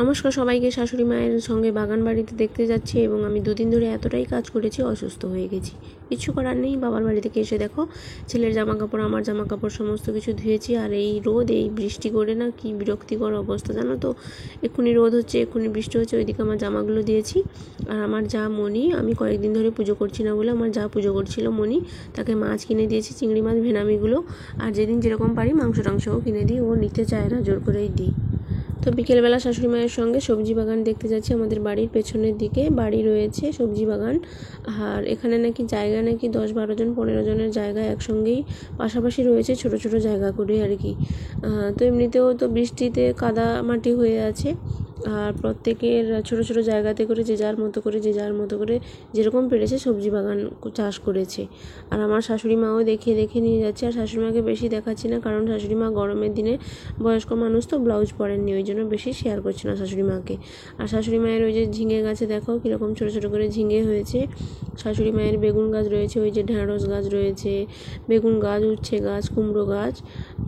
নমস্কার সবাইকে। শাশুড়ি মায়ের সঙ্গে বাগান বাড়িতে দেখতে যাচ্ছি এবং আমি দুদিন ধরে এতটাই কাজ করেছি, অসুস্থ হয়ে গেছি। কিছু করার নেই। বাবার বাড়ি থেকে এসে দেখো ছেলের জামা কাপড়, আমার জামা কাপড় সমস্ত কিছু ধুয়েছি। আর এই রোদ, এই বৃষ্টি করে না কি বিরক্তিকর অবস্থা জানো তো। এক্ষুনি রোদ হচ্ছে, এক্ষুনি বৃষ্টি হচ্ছে, ওইদিকে আমার জামাগুলো দিয়েছি। আর আমার যা মনি, আমি কয়েকদিন ধরে পুজো করছি না বলে আমার যা পুজো করছিল মনি, তাকে মাছ কিনে দিয়েছি, চিংড়ি মাছ, ভেনামিগুলো। আর যেদিন যেরকম পারি মাংস টাংসও কিনে দিই, ও নিতে চায় না, জোর করেই দিই। তো বিকেলবেলা শাশুড়ি মায়ের সঙ্গে সবজি বাগান দেখতে যাচ্ছি। আমাদের বাড়ির পেছনের দিকে বাড়ি রয়েছে, সবজি বাগান। আর এখানে নাকি জায়গা নাকি 10-12 জন 15 জনের জায়গা একসঙ্গেই পাশাপাশি রয়েছে, ছোট ছোট জায়গা করে আর কি। তো এমনিতেও তো বৃষ্টিতে কাদা মাটি হয়ে আছে। আর প্রত্যেকের ছোট ছোট জায়গাতে করে যে যার মতো করে যেরকম পেরেছে সবজি বাগান চাষ করেছে। আর আমার শাশুড়ি মাও দেখে দেখে নিয়ে যাচ্ছে। আর শাশুড়ি মাকে বেশি দেখাচ্ছি না, কারণ শাশুড়ি মা গরমের দিনে বয়স্ক মানুষ তো, ব্লাউজ পরেননি, ওই জন্য বেশি শেয়ার করছে না শাশুড়ি মাকে। আর শাশুড়ি মায়ের ওই যে ঝিঙে গাছে দেখো কীরকম ছোটো ছোটো করে ঝিঙে হয়েছে। শাশুড়ি মায়ের বেগুন গাছ রয়েছে, ওই যে ঢ্যাঁড়স গাছ রয়েছে, বেগুন গাছ, উচ্ছে গাছ, কুমড়ো গাছ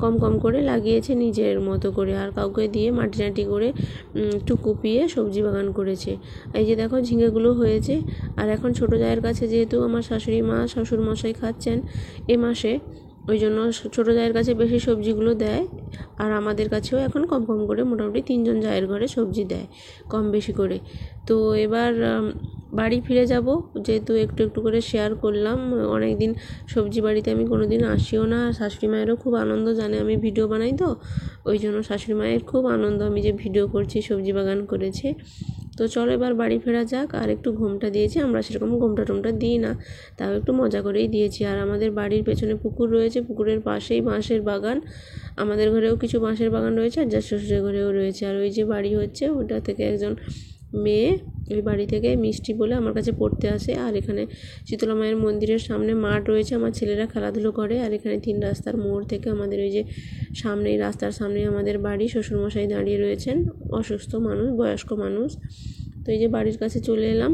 কম কম করে লাগিয়েছে নিজের মতো করে। আর কাউকে দিয়ে মাটি টাটি করে একটু কুপিয়ে সবজি বাগান করেছে। এই যে দেখো ঝিঙেগুলো হয়েছে। আর এখন ছোটো জায়ের কাছে যেহেতু আমার শাশুড়ি মা শ্বশুর মশাই খাচ্ছেন এ মাসে, ওই জন্য ছোটো জায়ের কাছে বেশি সবজিগুলো দেয়। আর আমাদের কাছেও এখন কম কম করে মোটামুটি 3 জন জায়ের ঘরে সবজি দেয়, কম বেশি করে। তো এবার বাড়ি ফিরে যাব, যেহেতু একটু একটু করে শেয়ার করলাম। অনেক দিন সবজি বাড়িতে আমি কোনো দিন আসিও না। আর শাশুড়ি মায়েরও খুব আনন্দ, জানে আমি ভিডিও বানাই তো, ওই জন্য শাশুড়ি মায়ের খুব আনন্দ আমি যে ভিডিও করছি, সবজি বাগান করেছে। তো চলো এবার বাড়ি ফেরা যাক। আর একটু ঘোমটা দিয়েছি, আমরা সেরকম ঘোমটা টোমটা দিই না, তাও একটু মজা করেই দিয়েছি। আর আমাদের বাড়ির পেছনে পুকুর রয়েছে, পুকুরের পাশেই বাঁশের বাগান। আমাদের ঘরেও কিছু বাঁশের বাগান রয়েছে, আর যা শ্বশুরের ঘরেও রয়েছে। আর ওই যে বাড়ি হচ্ছে, ওটা থেকে একজন মেয়ে ওই বাড়ি থেকে মিষ্টি বলে আমার কাছে পড়তে আসে। আর এখানে শীতলা মায়ের মন্দিরের সামনে মাঠ রয়েছে, আমার ছেলেরা খেলাধুলো করে। আর এখানে 3 রাস্তার মোড় থেকে আমাদের ওই যে সামনেই, রাস্তার সামনেই আমাদের বাড়ি। শ্বশুরমশাই দাঁড়িয়ে রয়েছেন, অসুস্থ মানুষ, বয়স্ক মানুষ। তো এই যে বাড়ির কাছে চলে এলাম।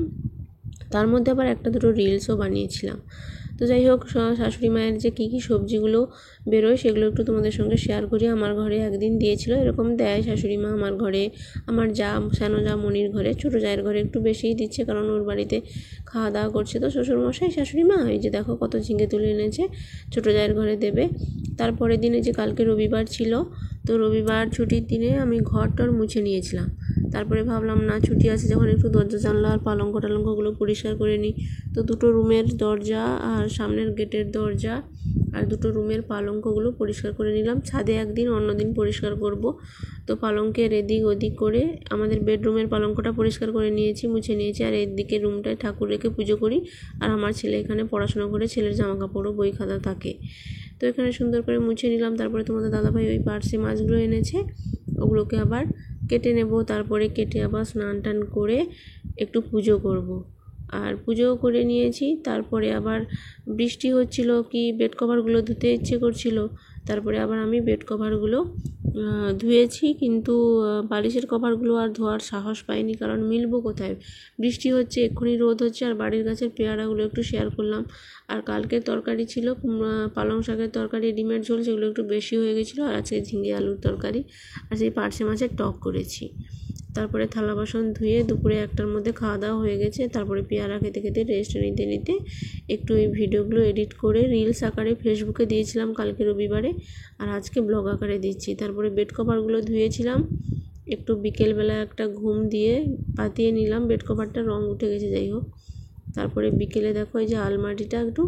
তার মধ্যে আবার একটা দুটো রিলসও বানিয়েছিলাম। তো যাই হোক, শাশুড়ি মায়ের যে কী কী সবজিগুলো বেরোয় সেগুলো একটু তোমাদের সঙ্গে শেয়ার করি। আমার ঘরে একদিন দিয়েছিল, এরকম দেয় শাশুড়ি মা আমার ঘরে, আমার যা সানো যা মনির ঘরে, ছোটো জায়ের ঘরে একটু বেশিই দিচ্ছে, কারণ ওর বাড়িতে খাওয়া দাওয়া করছে তো শ্বশুরমশাই শাশুড়ি মা। এই যে দেখো কত ঝিঙে তুলে এনেছে, ছোটো জায়ের ঘরে দেবে। তারপরের দিনে যে কালকে রবিবার ছিল, তো রবিবার ছুটির দিনে আমি ঘরটর মুছে নিয়েছিলাম। তারপরে ভাবলাম না, ছুটি আছে যখন একটু দরজা জানলা আর পালঙ্ক টালঙ্কগুলো পরিষ্কার করে নিই। তো 2টো রুমের দরজা আর সামনের গেটের দরজা আর 2টো রুমের পালঙ্কগুলো পরিষ্কার করে নিলাম। ছাদে একদিন, অন্যদিন পরিষ্কার করব। তো পালঙ্কের এদিক ওদিক করে আমাদের বেডরুমের পালঙ্কটা পরিষ্কার করে নিয়েছি, মুছে নিয়েছি। আর এদিকে রুমটায় ঠাকুর রেখে পুজো করি। আর আমার ছেলে এখানে পড়াশোনা করে, ছেলের জামা কাপড়ও বই খাতা থাকে। তো এখানে সুন্দর করে মুছে নিলাম। তারপরে তোমাদের দাদাভাই ওই পার্সে মাছগুলো এনেছে, ওগুলোকে আবার কেটে নেব। তারপরে কেটে আবার স্নান টান করে একটু পুজো করব। আর পুজোও করে নিয়েছি। তারপরে আবার বৃষ্টি হচ্ছিল, কি বেড কভারগুলো ধুতে ইচ্ছে করছিল। তারপরে আবার আমি বেড কভারগুলো ধুয়েছি, কিন্তু বালিশের কভারগুলো আর ধোয়ার সাহস পাইনি, কারণ মিলবো কোথায়, বৃষ্টি হচ্ছে, এক্ষুনি রোদ হচ্ছে। আর বাড়ির গাছের পেয়ারাগুলো একটু শেয়ার করলাম। আর কালকের তরকারি ছিল পালং শাকের তরকারি, ডিমের ঝোল, সেগুলো একটু বেশি হয়ে গেছিলো। আর আজকে ঝিঙে আলুর তরকারি, আর সেই পার্শে মাছের টক করেছি। তারপরে থালা বাসন ধুয়ে দুপুরে 1টার মধ্যে খাওয়া দাওয়া হয়ে গেছে। তারপরে পেয়ারা খেতে খেতে রেস্ট নিতে নিতে একটু এই ভিডিওগুলো এডিট করে রিলস আকারে ফেসবুকে দিয়েছিলাম কালকে রবিবারে, আর আজকে ব্লগ আকারে দিচ্ছি। তারপরে বেড কভারগুলো ধুয়েছিলাম, একটু বিকেলবেলা একটা ঘুম দিয়ে পাতিয়ে নিলাম, বেড কভারটা রং উঠে গেছে, যাই হোক। তারপরে বিকেলে দেখো এই যে আলমারিটা একটু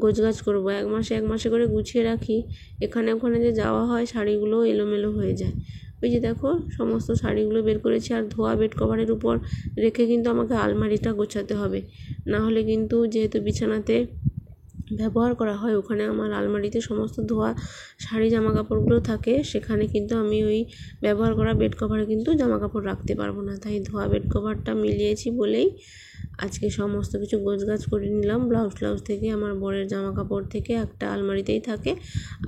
গোছগাছ করবো, এক মাসে করে গুছিয়ে রাখি। এখানে ওখানে যে যাওয়া হয়, শাড়িগুলো এলোমেলো হয়ে যায়। ওই যে দেখো সমস্ত শাড়িগুলো বের করেছি। আর ধোয়া বেড কভারের উপর রেখে কিন্তু আমাকে আলমারিটা গোছাতে হবে, না হলে কিন্তু যেহেতু বিছানাতে ব্যবহার করা হয়, ওখানে আমার আলমারিতে সমস্ত ধোয়া শাড়ি জামা কাপড়গুলো থাকে, সেখানে কিন্তু আমি ওই ব্যবহার করা বেড কভারে কিন্তু জামা কাপড় রাখতে পারবো না। তাই ধোয়া বেড কভারটা মিলিয়েছি বলেই আজকে সমস্ত কিছু গোছগাছ করে নিলাম। ব্লাউজ থেকে আমার বরের জামা কাপড় থেকে একটা আলমারিতেই থাকে,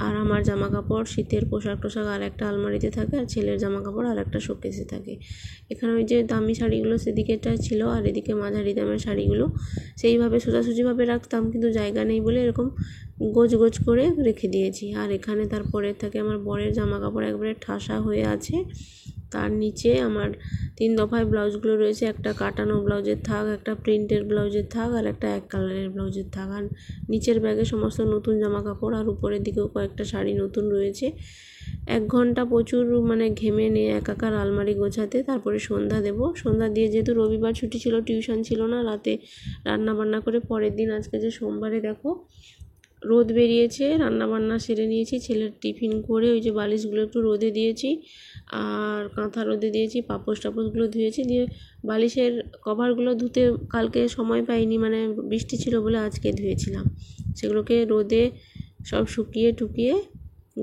আর আমার জামা কাপড় শীতের পোশাক টোশাক আর একটা আলমারিতে থাকে, আর ছেলের জামা কাপড় আর একটা শোকেসে থাকে। এখানে ওই যে দামি শাড়িগুলো সেদিকেটা ছিল, আর এদিকে মাঝারি দামের শাড়িগুলো সেইভাবে সোজাসুজিভাবে রাখতাম, কিন্তু জায়গা নেই বলে এরকম গোছ করে রেখে দিয়েছি। আর এখানে তারপরে থাকে আমার বরের জামা কাপড় একবারে ঠাসা হয়ে আছে। তার নিচে আমার 3 দফায় ব্লাউজগুলো রয়েছে, একটা কাটানো ব্লাউজের থাক, একটা প্রিন্টের ব্লাউজের থাক আর একটা এক কালারের ব্লাউজের থাক। আর নিচের ব্যাগে সমস্ত নতুন জামা কাপড় আর উপরের দিকেও কয়েকটা শাড়ি নতুন রয়েছে। 1 ঘন্টা প্রচুর ঘেমে নিয়ে একাকার আলমারি গোছাতে, তারপরে সন্ধ্যা দেব। সন্ধ্যা দিয়ে যেহেতু রবিবার ছুটি ছিল, টিউশন ছিল না, রাতে রান্না বান্না করে পরের দিন আজকে যে সোমবারে দেখো রোদ বেরিয়েছে, রান্নাবান্না সেরে নিয়েছি, ছেলের টিফিন করে ওই যে বালিশগুলো একটু রোদে দিয়েছি আর কাঁথা রোদে দিয়েছি, পাপোশ টাপোশগুলো ধুয়েছি, দিয়ে বালিশের কভারগুলো ধুতে কালকে সময় পাইনি, বৃষ্টি ছিল বলে আজকে ধুয়েছিলাম। সেগুলোকে রোদে সব শুকিয়ে টুকিয়ে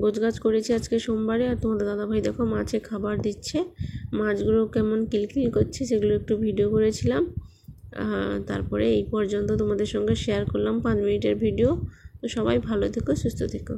গোছগাছ করেছি আজকে সোমবারে। আর তোমাদের দাদাভাই দেখো মাছে খাবার দিচ্ছে, মাছগুলো কেমন কিলকিল করছে সেগুলো একটু ভিডিও করেছিলাম। তারপরে এই পর্যন্ত তোমাদের সঙ্গে শেয়ার করলাম 5 মিনিটের ভিডিও। তো সবাই ভালো থেকো, সুস্থ থেকো।